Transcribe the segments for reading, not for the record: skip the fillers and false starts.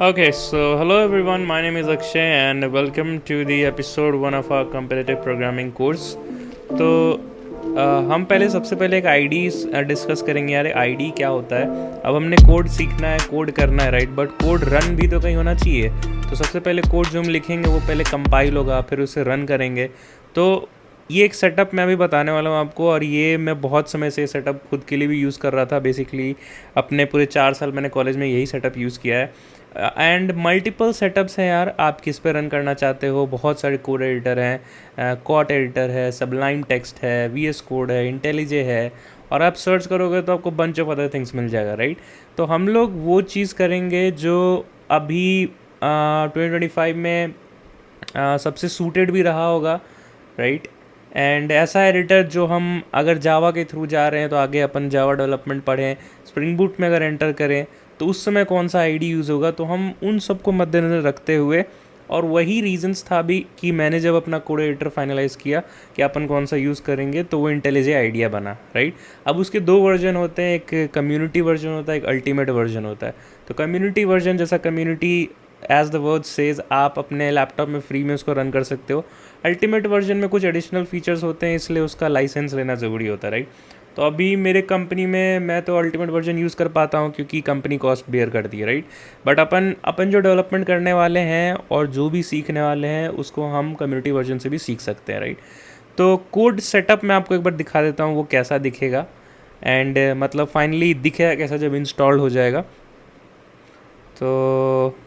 Okay, so hello everyone, my name is Akshay and welcome to the episode 1 of our competitive programming course. तो हम पहले सबसे पहले एक आईडी डिस्कस करेंगे यार आईडी क्या होता है। अब हमने कोड सीखना है, कोड करना है, राइट, बट कोड रन भी तो कहीं होना चाहिए। तो सबसे पहले कोड जो हम लिखेंगे वो पहले कंपाइल होगा, फिर उसे रन करेंगे। तो ये एक सेटअप मैं अभी बताने वाला हूँ आपको, और ये मैं बहुत समय से सेटअप खुद के लिए भी यूज़ कर रहा था। बेसिकली अपने पूरे 4 साल मैंने कॉलेज में यही सेटअप यूज़ किया है। एंड मल्टीपल सेटअप्स हैं यार, आप किस पे रन करना चाहते हो। बहुत सारे कोड एडिटर हैं, क्वाड एडिटर है, सबलाइम टेक्स्ट है, VS कोड है, इंटेलिजे है, और आप सर्च करोगे तो आपको बंच ऑफ अदर थिंग्स मिल जाएगा, राइट। तो हम लोग वो चीज़ करेंगे जो अभी 2025 में सबसे सूटेड भी रहा होगा, राइट। एंड ऐसा एडिटर जो हम अगर जावा के थ्रू जा रहे हैं तो आगे अपन जावा डेवलपमेंट पढ़ें, स्प्रिंग बूट में अगर एंटर करें तो उस समय कौन सा आईडी यूज़ होगा। तो हम उन सबको मद्देनज़र रखते हुए, और वही रीजंस था भी कि मैंने जब अपना कोड एडिटर फाइनलाइज़ किया कि अपन कौन सा यूज़ करेंगे, तो वो इंटेलिजे आइडिया बना, राइट। अब उसके 2 वर्जन होते हैं, एक कम्युनिटी वर्जन होता है, एक अल्टीमेट वर्जन होता है। तो कम्युनिटी वर्जन, जैसा community as the word says, आप अपने लैपटॉप में फ्री में उसको रन कर सकते हो। अल्टीमेट वर्जन में कुछ एडिशनल फीचर्स होते हैं, इसलिए उसका लाइसेंस लेना ज़रूरी होता है, राइट। तो अभी मेरे कंपनी में मैं तो अल्टीमेट वर्जन यूज़ कर पाता हूँ क्योंकि कंपनी कॉस्ट बेयर करती है, राइट। बट अपन जो डेवलपमेंट करने वाले हैं और जो भी सीखने वाले हैं उसको हम कम्युनिटी वर्जन से भी सीख सकते हैं, राइट। तो कोड सेटअप मैं आपको एक बार दिखा देता हूँ वो कैसा दिखेगा, एंड मतलब फाइनली दिखेगा कैसा जब इंस्टॉल हो जाएगा। तो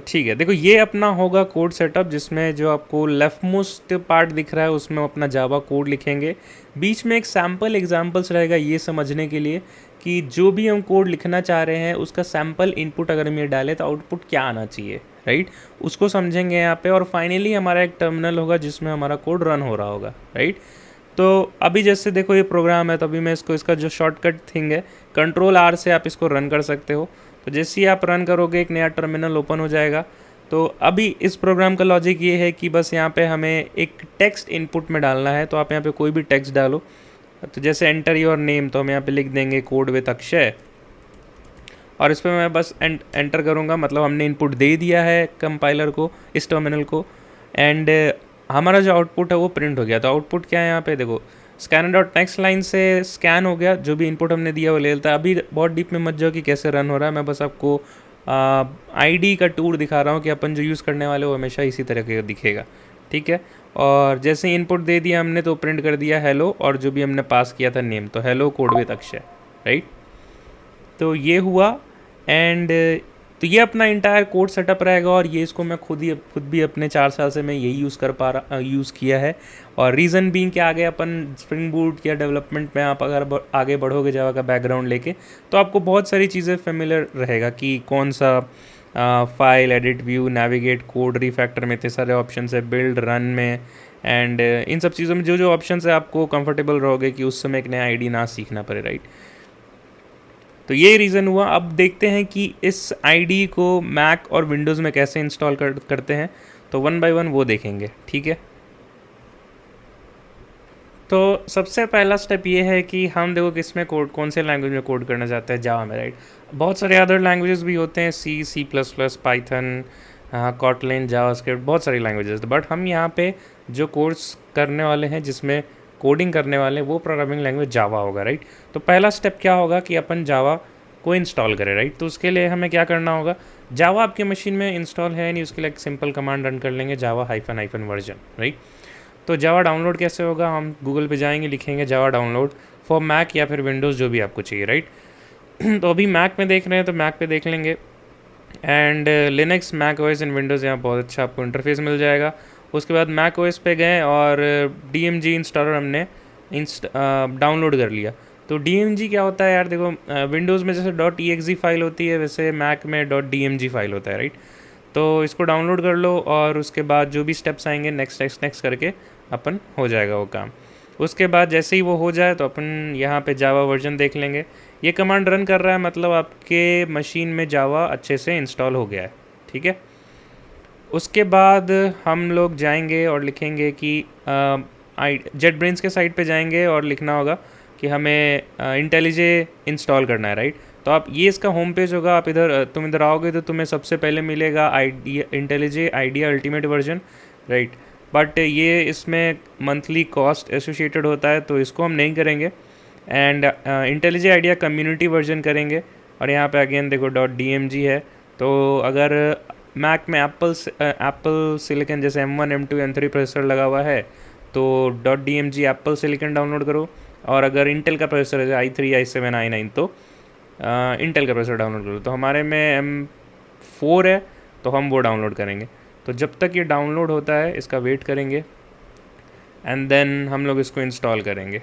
ठीक है, देखो ये अपना होगा कोड सेटअप, जिसमें जो आपको लेफ्ट मोस्ट पार्ट दिख रहा है उसमें अपना जावा कोड लिखेंगे। बीच में एक सैम्पल एग्जांपल्स रहेगा ये समझने के लिए कि जो भी हम कोड लिखना चाह रहे हैं उसका सैम्पल इनपुट अगर हम ये डालें तो आउटपुट क्या आना चाहिए, राइट। उसको समझेंगे यहाँ पे, और फाइनली हमारा एक टर्मिनल होगा जिसमें हमारा कोड रन हो रहा होगा, राइट। तो अभी जैसे देखो ये प्रोग्राम है, तो अभी मैं इसका जो शॉर्टकट थिंग है, Ctrl+R से आप इसको रन कर सकते हो। तो जैसे ही आप रन करोगे एक नया टर्मिनल ओपन हो जाएगा। तो अभी इस प्रोग्राम का लॉजिक ये है कि बस यहाँ पे हमें एक टेक्स्ट इनपुट में डालना है। तो आप यहाँ पे कोई भी टेक्स्ट डालो, तो जैसे एंटर योर नेम, तो हम यहाँ पे लिख देंगे कोड विद अक्षय, और इस पर मैं बस एंटर करूँगा, मतलब हमने इनपुट दे दिया है कंपाइलर को, इस टर्मिनल को, एंड हमारा जो आउटपुट है वो प्रिंट हो गया। तो आउटपुट क्या है यहाँ पे देखो, स्कैनर डॉट नेक्स्ट लाइन से स्कैन हो गया, जो भी इनपुट हमने दिया वो ले लेता है। अभी बहुत डीप में मत जाओ कि कैसे रन हो रहा है, मैं बस आपको आईडी का टूर दिखा रहा हूँ कि अपन जो यूज़ करने वाले वो हमेशा इसी तरह का दिखेगा, ठीक है। और जैसे ही इनपुट दे दिया हमने तो प्रिंट कर दिया हेलो, और जो भी हमने पास किया था नेम, तो hello code with Akshay, right. तो ये हुआ, एंड तो ये अपना इंटायर कोड सेटअप रहेगा, और ये इसको मैं खुद भी अपने 4 साल से मैं यही यूज़ किया है। और रीज़न बीइंग कि आगे अपन स्प्रिंग बूट या डेवलपमेंट में आप अगर आगे बढ़ोगे जावा का बैकग्राउंड लेके, तो आपको बहुत सारी चीज़ें फेमिलियर रहेगा कि कौन सा file, edit, view, navigate, code refactor में इतने सारे ऑप्शन है, बिल्ड, रन में, एंड इन सब चीज़ों में जो जो ऑप्शन है आपको कंफर्टेबल रहोगे कि उस समय एक नया आईडी ना सीखना पड़े, राइट। तो ये रीज़न हुआ। अब देखते हैं कि इस आईडी को मैक और विंडोज़ में कैसे इंस्टॉल करते हैं, तो 1 बाय 1 वो देखेंगे, ठीक है। तो सबसे पहला स्टेप ये है कि हम देखो किस में कोड, कौन से लैंग्वेज में कोड करना चाहते हैं, जावा में, राइट। बहुत सारे अदर लैंग्वेजेस भी होते हैं, C++, पाइथन, कॉटलिन, जावास्क्रिप्ट, बहुत सारी लैंग्वेजेस। बट हम यहाँ पे जो कोर्स करने वाले हैं, जिसमें कोडिंग करने वाले हैं, वो प्रोग्रामिंग लैंग्वेज जावा होगा, राइट। तो पहला स्टेप क्या होगा कि अपन जावा को इंस्टॉल करें, राइट। तो उसके लिए हमें क्या करना होगा, जावा आपकी मशीन में इंस्टॉल है नहीं, उसके लिए एक सिंपल कमांड रन कर लेंगे, जावा --- वर्जन, राइट। तो जावा डाउनलोड कैसे होगा, हम गूगल पे जाएंगे, लिखेंगे जावा डाउनलोड फॉर मैक या फिर विंडोज़, जो भी आपको चाहिए, राइट। तो अभी मैक में देख रहे हैं तो मैक पे देख लेंगे, and Linux, Mac OS and Windows, यहाँ बहुत अच्छा आपको इंटरफेस मिल जाएगा। उसके बाद मैक ओएस पे गए और DMG इंस्टॉलर हमने डाउनलोड कर लिया। तो DMG क्या होता है यार, देखो विंडोज़ में जैसे .exe फाइल होती है, वैसे मैक में .dmg फाइल होता है, राइट। तो इसको डाउनलोड कर लो, और उसके बाद जो भी स्टेप्स आएंगे नेक्स्ट नेक्स्ट नेक्स्ट करके अपन हो जाएगा वो काम। उसके बाद जैसे ही वो हो जाए तो अपन यहाँ पे जावा वर्जन देख लेंगे। ये कमांड रन कर रहा है, मतलब आपके मशीन में जावा अच्छे से इंस्टॉल हो गया है, ठीक है। उसके बाद हम लोग जाएंगे और लिखेंगे कि जेट ब्रेन्स के साइट पे जाएंगे और लिखना होगा कि हमें इंटेलिजे इंस्टॉल करना है, राइट। तो आप ये इसका होम पेज होगा, आप तुम इधर आओगे तो तुम्हें सबसे पहले मिलेगा IDEA IntelliJ IDEA ultimate version, right. But ये इसमें मंथली कॉस्ट एसोसिएटेड होता है, तो इसको हम नहीं करेंगे। एंड इंटेलिजे आइडिया कम्युनिटी वर्जन करेंगे। और यहाँ पे अगेन देखो .dmg है। तो अगर मैक में एप्पल सिलिकन जैसे M1 M2 M3 प्रोसेसर लगा हुआ है तो .dmg एप्पल सिलिकन डाउनलोड करो। और अगर इंटेल का प्रोसेसर है i3 i7 i9 तो इंटेल का प्रोसेसर डाउनलोड करो। तो हमारे में M4 है तो हम वो डाउनलोड करेंगे। तो जब तक ये डाउनलोड होता है इसका वेट करेंगे एंड देन हम लोग इसको इंस्टॉल करेंगे।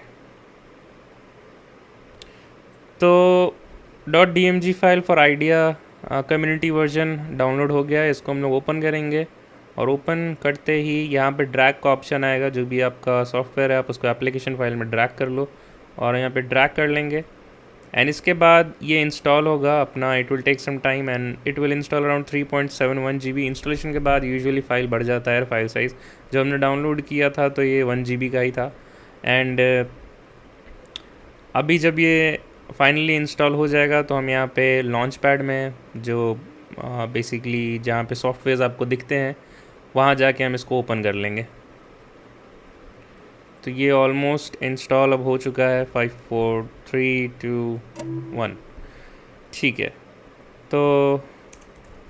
तो .dmg file for idea community version download हो गया है। इसको हम लोग ओपन करेंगे और ओपन करते ही यहाँ पे ड्रैग का ऑप्शन आएगा। जो भी आपका सॉफ्टवेयर है आप उसको एप्लीकेशन फाइल में ड्रैग कर लो और यहाँ पे ड्रैग कर लेंगे। एंड इसके बाद ये इंस्टॉल होगा अपना, it will take some time and it will install around 3.71 GB। Installation के बाद यूजुअली फ़ाइल बढ़ जाता है फाइल साइज़। जो हमने डाउनलोड किया था तो ये 1 GB का ही था। एंड अभी जब ये फाइनली इंस्टॉल हो जाएगा तो हम यहाँ पे लॉन्च पैड में जो बेसिकली जहाँ पे सॉफ्टवेयर आपको दिखते हैं वहाँ जाके हम इसको ओपन कर लेंगे। तो ये ऑलमोस्ट इंस्टॉल अब हो चुका है। 5 4 3 2 1 ठीक है। तो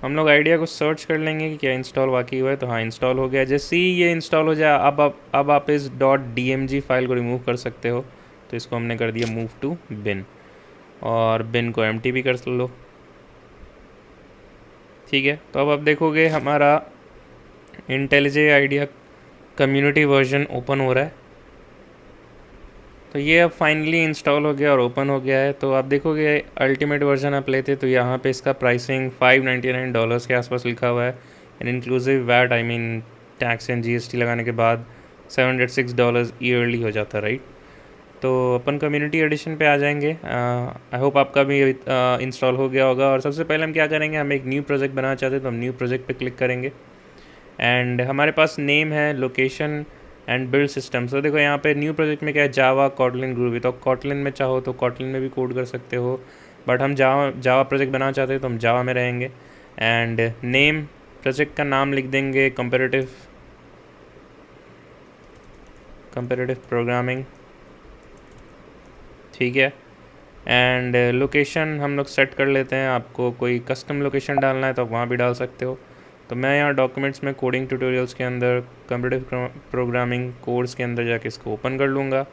हम लोग आइडिया को सर्च कर लेंगे कि क्या इंस्टॉल वाकई हुआ है। तो हाँ, इंस्टॉल हो गया। जैसे ही ये इंस्टॉल हो जाए अब आप इस .dmg फाइल को रिमूव कर सकते हो। तो इसको हमने कर दिया मूव टू बिन और बिन को एम्प्टी भी कर लो, ठीक है। तो अब आप देखोगे हमारा इंटेलिजे आइडिया कम्युनिटी वर्जन ओपन हो रहा है। तो ये अब फाइनली इंस्टॉल हो गया और ओपन हो गया है। तो आप देखोगे अल्टीमेट वर्जन आप लेते तो यहाँ पे इसका प्राइसिंग $599 के आसपास लिखा हुआ है। And inclusive VAT I mean tax and GST लगाने के बाद $706 ईयरली हो जाता, राइट। तो अपन कम्युनिटी एडिशन पे आ जाएंगे। आई होप आपका भी इंस्टॉल हो गया होगा। और सबसे पहले हम क्या करेंगे, हम एक न्यू प्रोजेक्ट बनाना चाहते हैं तो हम न्यू प्रोजेक्ट पे क्लिक करेंगे। एंड हमारे पास नेम है, लोकेशन एंड बिल्ड सिस्टम। तो देखो यहाँ पे न्यू प्रोजेक्ट में क्या है, जावा कॉटलिन ग्रूवी। तो कॉटलिन में चाहो तो कॉटलिन में भी कोड कर सकते हो, बट हम जावा प्रोजेक्ट बनाना चाहते हैं तो हम जावा में रहेंगे। एंड नेम, प्रोजेक्ट का नाम लिख देंगे कंपैरेटिव प्रोग्रामिंग, ठीक है। एंड लोकेशन हम लोग सेट कर लेते हैं। आपको कोई कस्टम लोकेशन डालना है तो आप वहाँ भी डाल सकते हो। तो मैं यहाँ डॉक्यूमेंट्स में कोडिंग ट्यूटोरियल्स के अंदर कंप्यूटर प्रोग्रामिंग कोर्स के अंदर जाके इसको ओपन कर लूँगा।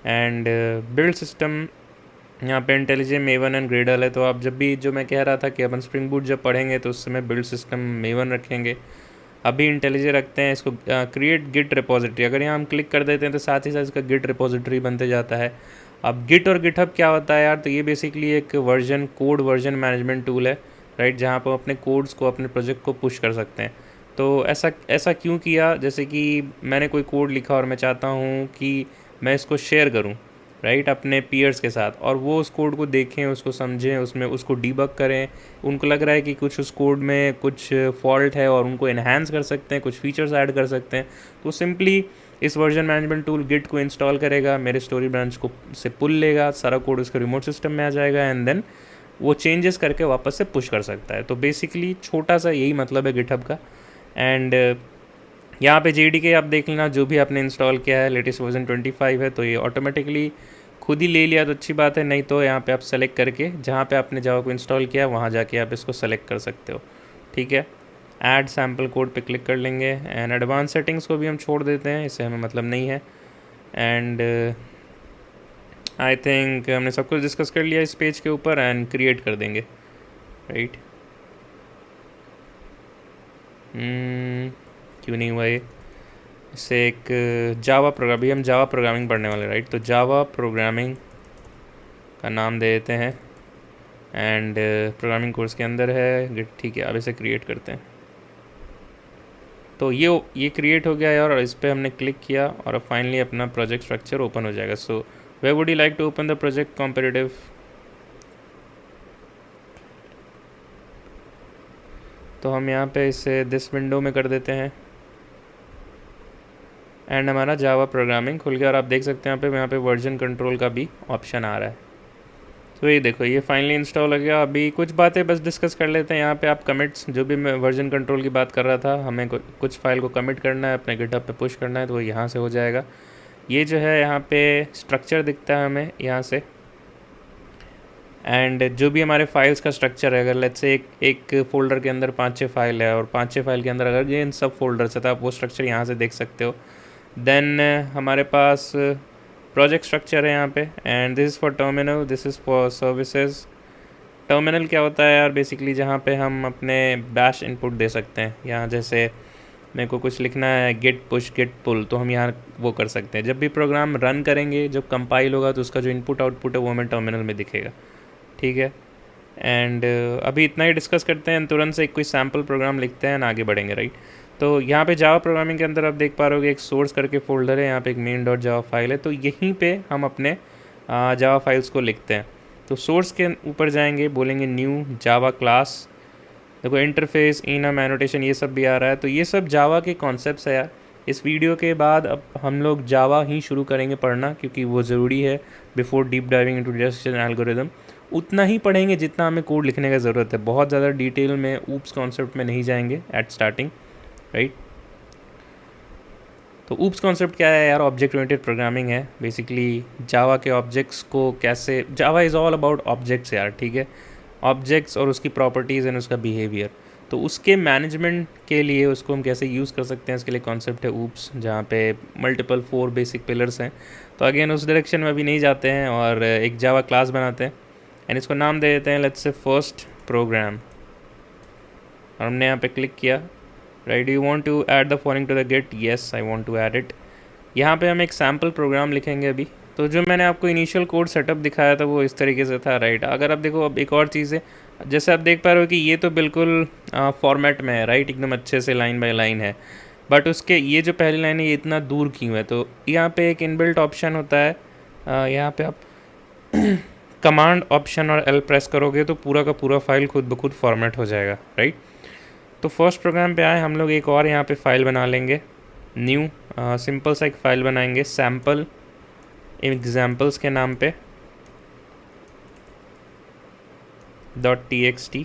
एंड बिल्ड सिस्टम यहाँ पे इंटेलिजे मेवन एंड ग्रेडल है। तो आप जब भी, जो मैं कह रहा था कि अपन स्प्रिंग बूट जब पढ़ेंगे तो उस समय बिल्ड सिस्टम मेवन रखेंगे, अभी इंटेलिजे रखते हैं। इसको क्रिएट गिट रिपोजिटरी, अगर यहाँ हम क्लिक कर देते हैं तो साथ ही साथ इसका गिट रिपोजिटरी बनते जाता है। अब गिट और गिटहब क्या होता है यार, तो ये बेसिकली एक कोड वर्जन मैनेजमेंट टूल है, राइट, जहाँ पर अपने कोड्स को, अपने प्रोजेक्ट को पुश कर सकते हैं। तो ऐसा क्यों किया, जैसे कि मैंने कोई कोड लिखा और मैं चाहता हूँ कि मैं इसको शेयर करूँ, राइट, अपने पीयर्स के साथ, और वो उस कोड को देखें, उसको समझें, उसमें उसको डीबग करें। उनको लग रहा है कि कुछ उस कोड में कुछ फॉल्ट है और उनको इन्हांस कर सकते हैं, कुछ फीचर्स ऐड कर सकते हैं। तो सिंपली इस वर्जन मैनेजमेंट टूल गिट को इंस्टॉल करेगा, मेरे स्टोरी ब्रांच को से पुल लेगा, सारा कोड उसके रिमोट सिस्टम में आ जाएगा एंड देन वो चेंजेस करके वापस से पुश कर सकता है। तो बेसिकली छोटा सा यही मतलब है गिटहब का। एंड यहाँ पे JDK आप देख लेना, जो भी आपने इंस्टॉल किया है, लेटेस्ट वर्जन 25 है, तो ये ऑटोमेटिकली खुद ही ले लिया तो अच्छी बात है। नहीं तो यहाँ पे आप सेलेक्ट करके जहाँ पे आपने जावा को इंस्टॉल किया वहाँ जाके आप इसको सेलेक्ट कर सकते हो, ठीक है। ऐड सैम्पल कोड पे क्लिक कर लेंगे एंड एडवांस सेटिंग्स को भी हम छोड़ देते हैं, इससे हमें मतलब नहीं है। एंड आई थिंक हमने सब कुछ डिस्कस कर लिया इस पेज के ऊपर एंड क्रिएट कर देंगे, राइट। क्यों नहीं हुआ ये, इससे एक जावा प्रोग्राम, अभी हम जावा प्रोग्रामिंग पढ़ने वाले, राइट। तो जावा प्रोग्रामिंग का नाम दे देते हैं एंड प्रोग्रामिंग कोर्स के अंदर है गिट, ठीक है। अब इसे क्रिएट करते हैं। तो ये क्रिएट हो गया है और इस पर हमने क्लिक किया और अब फाइनली अपना प्रोजेक्ट स्ट्रक्चर ओपन हो जाएगा। So where would you like to open the project competitive. तो हम यहाँ पे इसे दिस विंडो में कर देते हैं एंड हमारा जावा प्रोग्रामिंग खुल गया और आप देख सकते हैं यहाँ पे वर्जन कंट्रोल का भी ऑप्शन आ रहा है। तो ये देखो ये फाइनली इंस्टॉल हो गया। अभी कुछ बातें बस डिस्कस कर लेते हैं। यहाँ पे आप कमिट्स, जो भी मैं वर्जन कंट्रोल की बात कर रहा था, हमें कुछ फाइल को कमिट करना है, अपने गिटहब पे पुश करना है, तो वो यहाँ से हो जाएगा। ये जो है यहाँ पे स्ट्रक्चर दिखता है हमें यहाँ से, एंड जो भी हमारे फाइल्स का स्ट्रक्चर है, अगर लेट्स से एक फ़ोल्डर के अंदर 5-6 फाइल है और 5-6 फाइल के अंदर अगर ये इन सब फोल्डर्स है तो आप वो स्ट्रक्चर यहाँ से देख सकते हो। देन हमारे पास प्रोजेक्ट स्ट्रक्चर है यहाँ पे, and this is for terminal, this is for services. Terminal क्या होता है यार, बेसिकली जहाँ पे हम अपने बैश इनपुट दे सकते हैं। यहाँ जैसे मेरे को कुछ लिखना है गिट पुश गिट पुल, तो हम यहाँ वो कर सकते हैं। जब भी प्रोग्राम रन करेंगे, जब कंपाइल होगा, तो उसका जो इनपुट आउटपुट है वो हमें टर्मिनल में दिखेगा, ठीक है। एंड अभी इतना ही डिस्कस करते हैं, तुरंत से एक कोई सैम्पल प्रोग्राम लिखते हैं, आगे बढ़ेंगे, राइट। तो यहाँ पे जावा प्रोग्रामिंग के अंदर आप देख पा रहे हो एक सोर्स करके फ़ोल्डर है, यहाँ पे एक मेन डॉट जावा फाइल है, तो यहीं पे हम अपने जावा फाइल्स को लिखते हैं। तो सोर्स के ऊपर जाएंगे, बोलेंगे न्यू जावा क्लास, देखो इंटरफेस, इनम, एनोटेशन, ये सब भी आ रहा है। तो ये सब जावा के कॉन्सेप्ट्स है यार। इस वीडियो के बाद अब हम लोग जावा ही शुरू करेंगे पढ़ना, क्योंकि वो ज़रूरी है before deep diving into detection algorithm. उतना ही पढ़ेंगे जितना हमें कोड लिखने का ज़रूरत है, बहुत ज़्यादा डिटेल में ऊप्स कॉन्सेप्ट में नहीं जाएंगे एट स्टार्टिंग, राइट। तो ऊप्स कॉन्सेप्ट क्या है यार, ऑब्जेक्ट ओरिएंटेड प्रोग्रामिंग है बेसिकली। जावा के ऑब्जेक्ट्स को कैसे, जावा इज़ ऑल अबाउट ऑब्जेक्ट्स यार, ठीक है। ऑब्जेक्ट्स और उसकी प्रॉपर्टीज़ एंड उसका बिहेवियर, तो उसके मैनेजमेंट के लिए उसको हम कैसे यूज़ कर सकते हैं, इसके लिए कॉन्सेप्ट है ऊप्स, जहाँ पे मल्टीपल 4 बेसिक पिलर्स हैं। तो अगेन उस डायरेक्शन में अभी नहीं जाते हैं और एक जावा क्लास बनाते हैं एंड इसको नाम दे देते हैं लेट्स से फर्स्ट प्रोग्राम। और हमने यहाँ पे क्लिक किया, right. You want to add the following to the Git, yes I want to add it. यहाँ पे हम एक सैम्पल प्रोग्राम लिखेंगे अभी। तो जो मैंने आपको इनिशियल कोड सेटअप दिखाया था वो इस तरीके से था, राइट। अगर आप देखो, अब एक और चीज़ है, जैसे आप देख पा रहे हो कि ये तो बिल्कुल फॉर्मेट में है, राइट, एकदम अच्छे से लाइन बाय लाइन है, बट उसके ये जो पहली लाइन है ये इतना दूर क्यों है। तो यहाँ पे एक इनबिल्ट ऑप्शन होता है, यहाँ पे आप कमांड ऑप्शन और एल प्रेस करोगे तो पूरा का पूरा फाइल खुद ब खुद फॉर्मेट हो जाएगा, राइट। तो फर्स्ट प्रोग्राम पे आए हम लोग, एक और यहाँ पे फाइल बना लेंगे, न्यू सिंपल सा एक फ़ाइल बनाएंगे सैम्पल एग्जाम्पल्स के नाम पे .txt,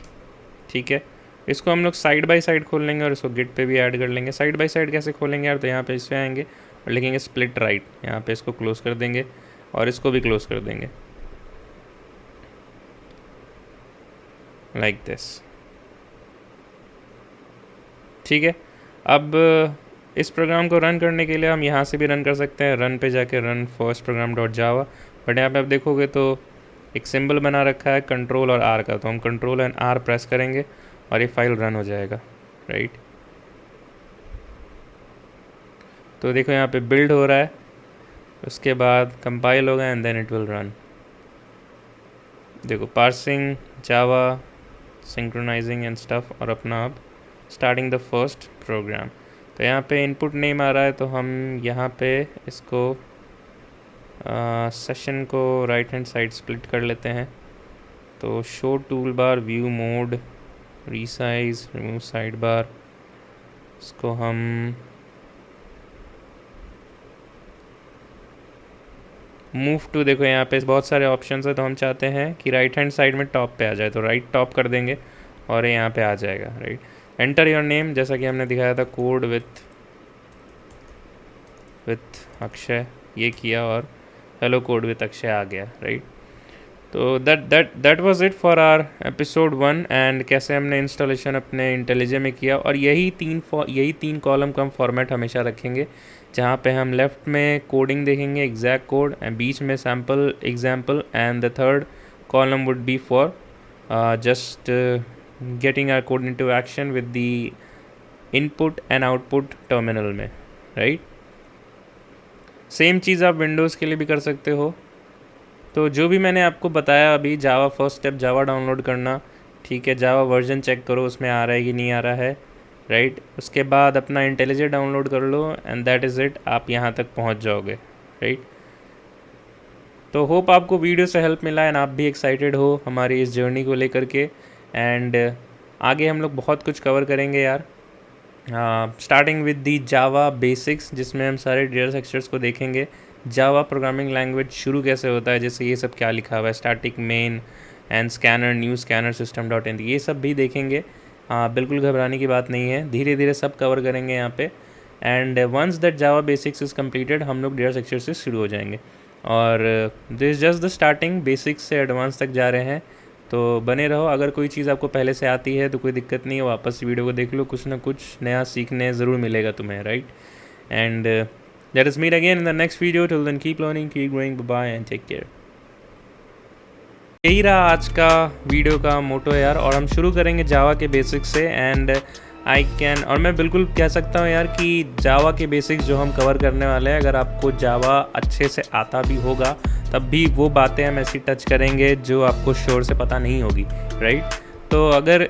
ठीक है। इसको हम लोग साइड बाय साइड खोल लेंगे और इसको गिट पे भी ऐड कर लेंगे। साइड बाय साइड कैसे खोलेंगे यार, तो यहाँ पे इसमें आएंगे और लिखेंगे स्प्लिट राइट, यहाँ पे इसको क्लोज कर देंगे और इसको भी क्लोज कर देंगे लाइक दिस, ठीक है। अब इस प्रोग्राम को रन करने के लिए हम यहाँ से भी रन कर सकते हैं, रन पे जाके run first program dot Java, but यहाँ पे आप देखोगे तो एक सिंबल बना रखा है कंट्रोल और आर का, तो हम कंट्रोल एंड आर प्रेस करेंगे और ये फाइल रन हो जाएगा, राइट। तो देखो यहाँ पे बिल्ड हो रहा है, उसके बाद कंपाइल होगा and then it will run. देखो parsing Java, synchronizing and stuff, और अपना अब स्टार्टिंग द फर्स्ट प्रोग्राम। तो यहाँ पे इनपुट नेम आ रहा है, तो हम यहाँ पे इसको सेशन को राइट हैंड साइड स्प्लिट कर लेते हैं। तो show tool bar, view mode, resize, remove side bar, इसको हम मूव टू, देखो यहाँ पे बहुत सारे ऑप्शंस है, तो हम चाहते हैं कि राइट हैंड साइड में टॉप पे आ जाए, तो राइट टॉप कर देंगे और यहाँ पे आ जाएगा, राइट। एंटर योर नेम, जैसा कि हमने दिखाया था कोड विथ अक्षय, ये किया और हेलो कोड विथ अक्षय आ गया, राइट। तो that was it for our episode 1 and कैसे हमने इंस्टॉलेशन अपने इंटेलिजे में किया। और यही तीन कॉलम का हम फॉर्मेट हमेशा रखेंगे, जहाँ पे हम लेफ़्ट में कोडिंग देखेंगे एग्जैक्ट कोड, एंड बीच में sample example, and the third column would be for just getting our code into action with the input and output terminal में, राइट। सेम चीज़ आप विंडोज़ के लिए भी कर सकते हो। तो जो भी मैंने आपको बताया अभी, जावा फर्स्ट स्टेप, जावा डाउनलोड करना, ठीक है, जावा वर्जन चेक करो उसमें आ रहा है कि नहीं आ रहा है, राइट। उसके बाद अपना इंटेलिजे डाउनलोड कर लो एंड दैट इज़ इट, आप यहाँ तक पहुँच जाओगे, राइट। तो होप आपको वीडियो से हेल्प मिला एंड आप भी एक्साइटेड हो हमारी इस जर्नी को लेकर के, एंड आगे हम लोग बहुत कुछ कवर करेंगे यार। Starting with the Java basics, जिसमें हम सारे डेटा स्ट्रक्चर्स को देखेंगे। जावा प्रोग्रामिंग लैंग्वेज शुरू कैसे होता है, जैसे ये सब क्या लिखा हुआ है, static main and scanner, new scanner system dot in, ये सब भी देखेंगे। बिल्कुल घबराने की बात नहीं है, धीरे धीरे सब कवर करेंगे यहाँ पे। And once that Java basics is completed, हम लोग डेटा स्ट्रक्चर से शुरू हो जाएंगे। और this just the starting, basics से एडवांस तक जा रहे हैं, तो बने रहो। अगर कोई चीज़ आपको पहले से आती है तो कोई दिक्कत नहीं है, वापस वीडियो को देख लो, कुछ ना कुछ नया सीखने ज़रूर मिलेगा तुम्हें, right. And let us meet again in the next video. Till then keep learning, keep growing, bye and take care. यही रहा आज का वीडियो का मोटो यार, और हम शुरू करेंगे जावा के बेसिक्स से। एंड आई कैन, और मैं बिल्कुल कह सकता हूँ यार कि जावा के बेसिक्स जो हम कवर करने वाले हैं, अगर आपको जावा अच्छे से आता भी होगा तब भी वो बातें हम ऐसी टच करेंगे जो आपको श्योर से पता नहीं होगी, राइट। तो अगर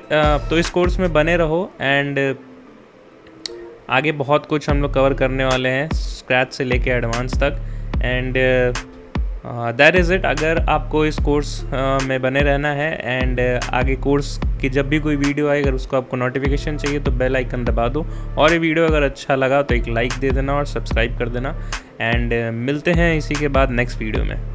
तो इस कोर्स में बने रहो, एंड आगे बहुत कुछ हम लोग कवर करने वाले हैं, स्क्रैच से लेके एडवांस तक। And that is it. अगर आपको इस कोर्स में बने रहना है, एंड आगे कोर्स की जब भी कोई वीडियो आए, अगर उसको आपको नोटिफिकेशन चाहिए तो बेल आइकन दबा दो। और ये वीडियो अगर अच्छा लगा तो एक लाइक दे देना और सब्सक्राइब कर देना। एंड मिलते हैं इसी के बाद नेक्स्ट वीडियो में।